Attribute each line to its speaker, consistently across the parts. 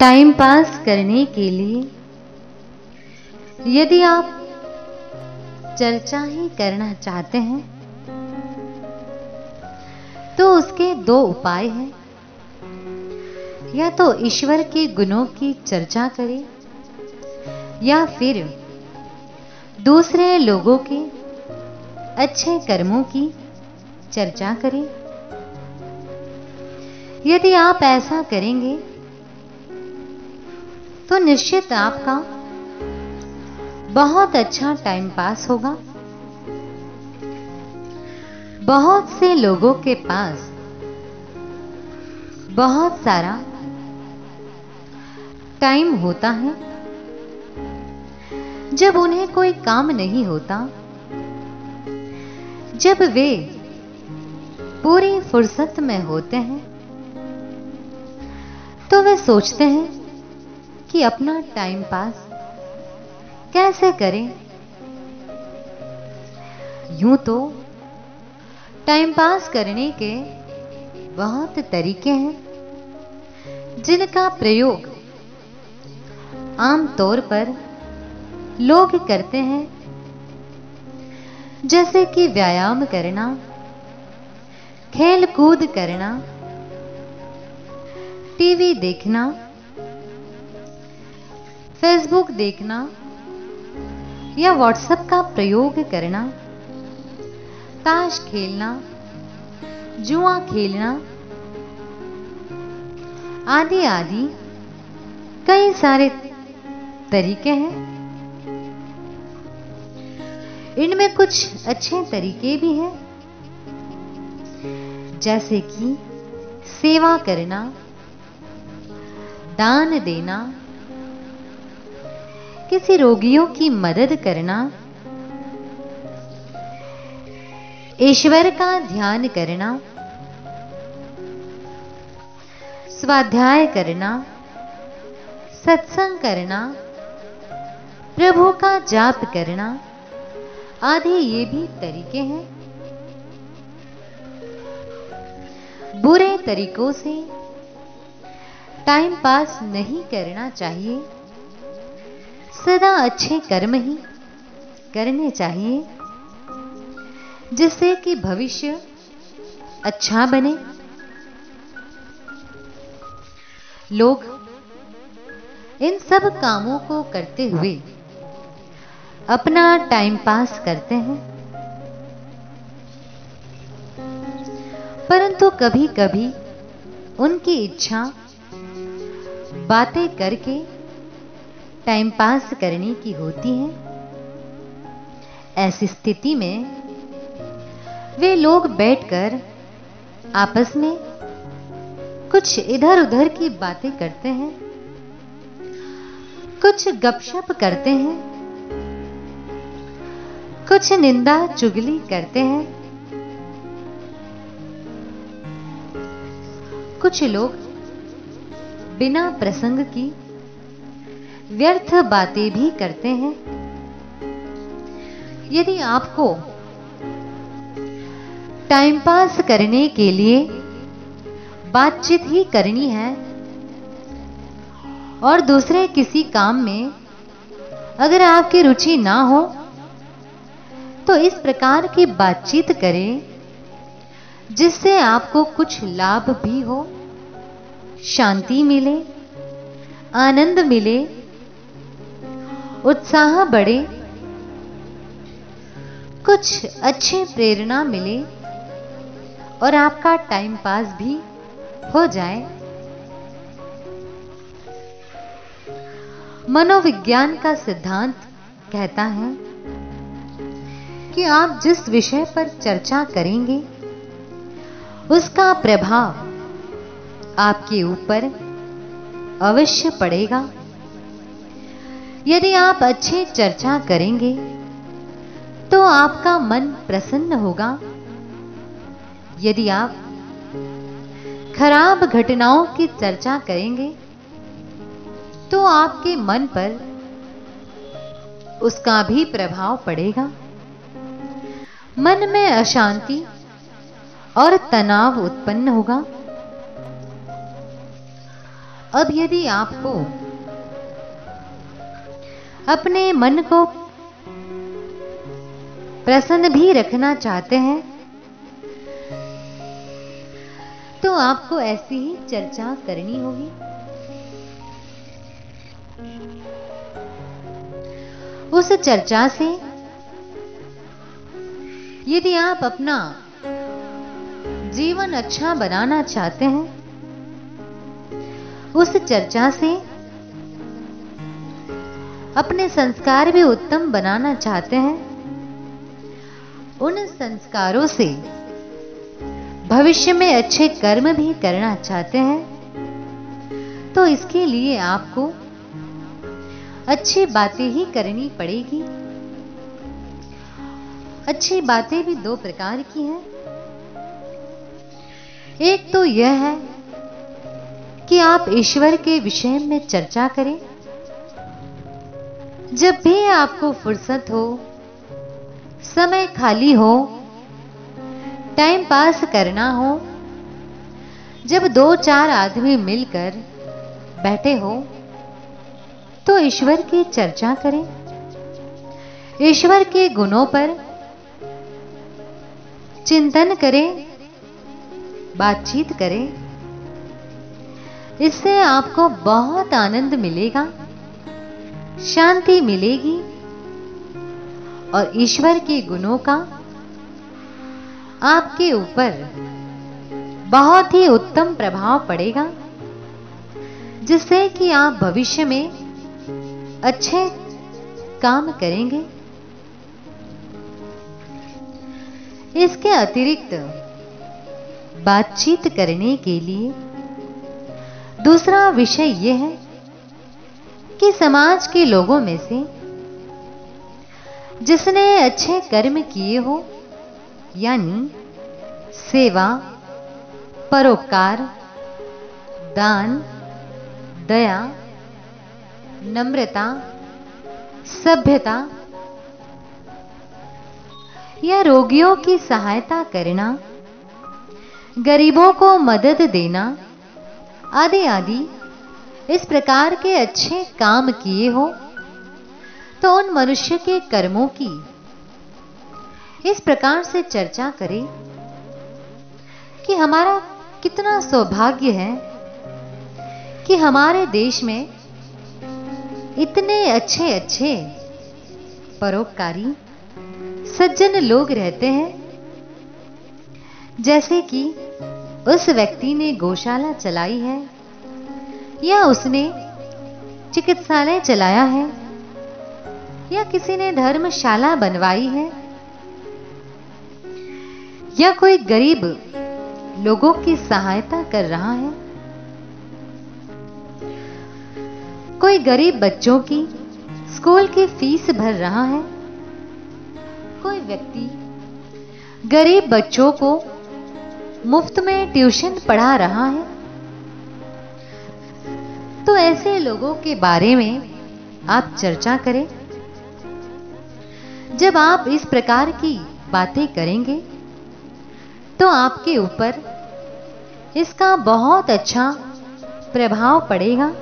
Speaker 1: Time pass करने के लिए यदि आप चर्चा ही करना चाहते हैं तो उसके दो उपाय हैं। या तो ईश्वर के गुणों की चर्चा करें या फिर दूसरे लोगों के अच्छे कर्मों की चर्चा करें। यदि आप ऐसा करेंगे तो निश्चित आपका बहुत अच्छा टाइम पास होगा। बहुत से लोगों के पास बहुत सारा टाइम होता है। जब उन्हें कोई काम नहीं होता, जब वे पूरी फुर्सत में होते हैं, तो वे सोचते हैं कि अपना टाइम पास कैसे करें। यूं तो टाइम पास करने के बहुत तरीके हैं जिनका प्रयोग आम तौर पर लोग करते हैं, जैसे कि व्यायाम करना, खेल कूद करना, टीवी देखना, फेसबुक देखना या व्हाट्सएप का प्रयोग करना, ताश खेलना, जुआ खेलना आदि आदि कई सारे तरीके हैं। इनमें कुछ अच्छे तरीके भी हैं, जैसे कि सेवा करना, दान देना, किसी रोगियों की मदद करना, ईश्वर का ध्यान करना, स्वाध्याय करना, सत्संग करना, प्रभु का जाप करना आदि ये भी तरीके हैं। बुरे तरीकों से टाइम पास नहीं करना चाहिए। सदा अच्छे कर्म ही करने चाहिए, जिससे कि भविष्य अच्छा बने। लोग इन सब कामों को करते हुए अपना टाइम पास करते हैं, परंतु कभी कभी उनकी इच्छा बातें करके टाइम पास करने की होती है। ऐसी स्थिति में वे लोग बैठकर आपस में कुछ इधर उधर की बातें करते हैं, कुछ गपशप करते हैं, कुछ निंदा चुगली करते हैं। कुछ लोग बिना प्रसंग की व्यर्थ बातें भी करते हैं। यदि आपको टाइम पास करने के लिए बातचीत ही करनी है और दूसरे किसी काम में अगर आपकी रुचि ना हो, तो इस प्रकार की बातचीत करें जिससे आपको कुछ लाभ भी हो, शांति मिले, आनंद मिले, उत्साह बढ़े, कुछ अच्छी प्रेरणा मिले और आपका टाइम पास भी हो जाए। मनोविज्ञान का सिद्धांत कहता है कि आप जिस विषय पर चर्चा करेंगे उसका प्रभाव आपके ऊपर अवश्य पड़ेगा। यदि आप अच्छी चर्चा करेंगे तो आपका मन प्रसन्न होगा। यदि आप खराब घटनाओं की चर्चा करेंगे तो आपके मन पर उसका भी प्रभाव पड़ेगा। मन में अशांति और तनाव उत्पन्न होगा। अब यदि आपको अपने मन को प्रसन्न भी रखना चाहते हैं तो आपको ऐसी ही चर्चा करनी होगी। उस चर्चा से यदि आप अपना जीवन अच्छा बनाना चाहते हैं, उस चर्चा से अपने संस्कार भी उत्तम बनाना चाहते हैं, उन संस्कारों से भविष्य में अच्छे कर्म भी करना चाहते हैं, तो इसके लिए आपको अच्छी बातें ही करनी पड़ेगी। अच्छी बातें भी दो प्रकार की हैं। एक तो यह है कि आप ईश्वर के विषय में चर्चा करें। जब भी आपको फुर्सत हो, समय खाली हो, टाइम पास करना हो, जब 2-4 आदमी मिलकर बैठे हो तो ईश्वर की चर्चा करें। ईश्वर के गुणों पर चिंतन करें, बातचीत करें। इससे आपको बहुत आनंद मिलेगा, शांति मिलेगी और ईश्वर के गुणों का आपके ऊपर बहुत ही उत्तम प्रभाव पड़ेगा, जिससे कि आप भविष्य में अच्छे काम करेंगे। इसके अतिरिक्त बातचीत करने के लिए दूसरा विषय यह है कि समाज के लोगों में से जिसने अच्छे कर्म किए हो, यानी सेवा, परोपकार, दान, दया, नम्रता, सभ्यता या रोगियों की सहायता करना, गरीबों को मदद देना आदि आदि इस प्रकार के अच्छे काम किए हो, तो उन मनुष्य के कर्मों की इस प्रकार से चर्चा करें कि हमारा कितना सौभाग्य है कि हमारे देश में इतने अच्छे अच्छे परोपकारी सज्जन लोग रहते हैं। जैसे कि उस व्यक्ति ने गौशाला चलाई है, या उसने चिकित्सालय चलाया है, या किसी ने धर्मशाला बनवाई है, या कोई गरीब लोगों की सहायता कर रहा है, कोई गरीब बच्चों की स्कूल की फीस भर रहा है, कोई व्यक्ति गरीब बच्चों को मुफ्त में ट्यूशन पढ़ा रहा है। तो ऐसे लोगों के बारे में आप चर्चा करें। जब आप इस प्रकार की बातें करेंगे तो आपके ऊपर इसका बहुत अच्छा प्रभाव पड़ेगा।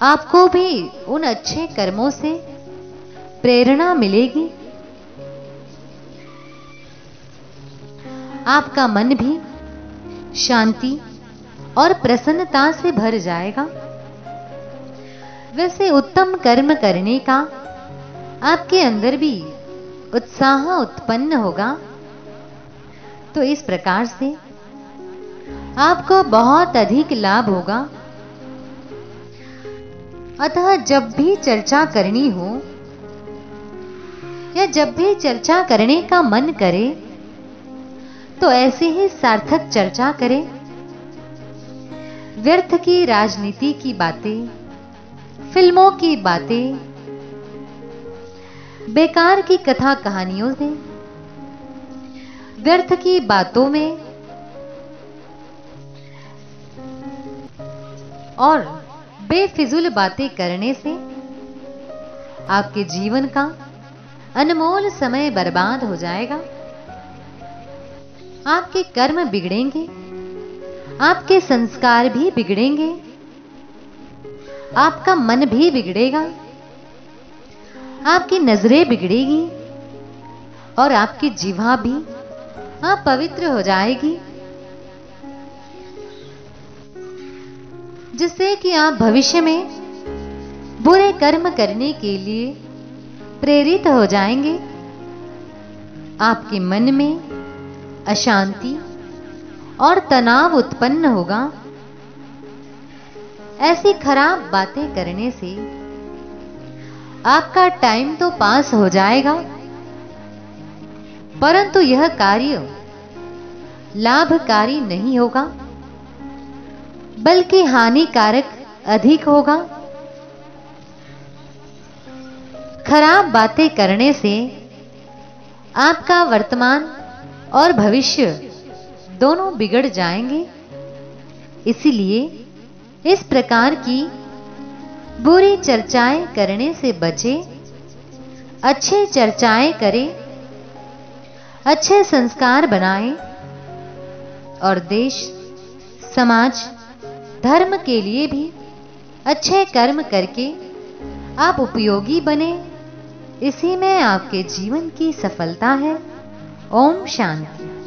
Speaker 1: आपको भी उन अच्छे कर्मों से प्रेरणा मिलेगी। आपका मन भी शांति और प्रसन्नता से भर जाएगा। वैसे उत्तम कर्म करने का आपके अंदर भी उत्साह उत्पन्न होगा। तो इस प्रकार से आपको बहुत अधिक लाभ होगा। अतः जब भी चर्चा करनी हो या जब भी चर्चा करने का मन करे तो ऐसे ही सार्थक चर्चा करें। व्यर्थ की राजनीति की बातें, फिल्मों की बातें, बेकार की कथा कहानियों से, व्यर्थ की बातों में और बेफिजूल बातें करने से आपके जीवन का अनमोल समय बर्बाद हो जाएगा। आपके कर्म बिगड़ेंगे, आपके संस्कार भी बिगड़ेंगे, आपका मन भी बिगड़ेगा, आपकी नजरें बिगड़ेगी और आपकी जिह्वा भी अपवित्र हो जाएगी, जिससे कि आप भविष्य में बुरे कर्म करने के लिए प्रेरित हो जाएंगे। आपके मन में अशांति और तनाव उत्पन्न होगा। ऐसी खराब बातें करने से आपका टाइम तो पास हो जाएगा, परंतु यह कार्य लाभकारी नहीं होगा, बल्कि हानिकारक अधिक होगा। खराब बातें करने से आपका वर्तमान और भविष्य दोनों बिगड़ जाएंगे। इसीलिए इस प्रकार की बुरी चर्चाएं करने से बचें, अच्छे चर्चाएं करें, अच्छे संस्कार बनाएं और देश, समाज, धर्म के लिए भी अच्छे कर्म करके आप उपयोगी बने। इसी में आपके जीवन की सफलता है। ओम शांति।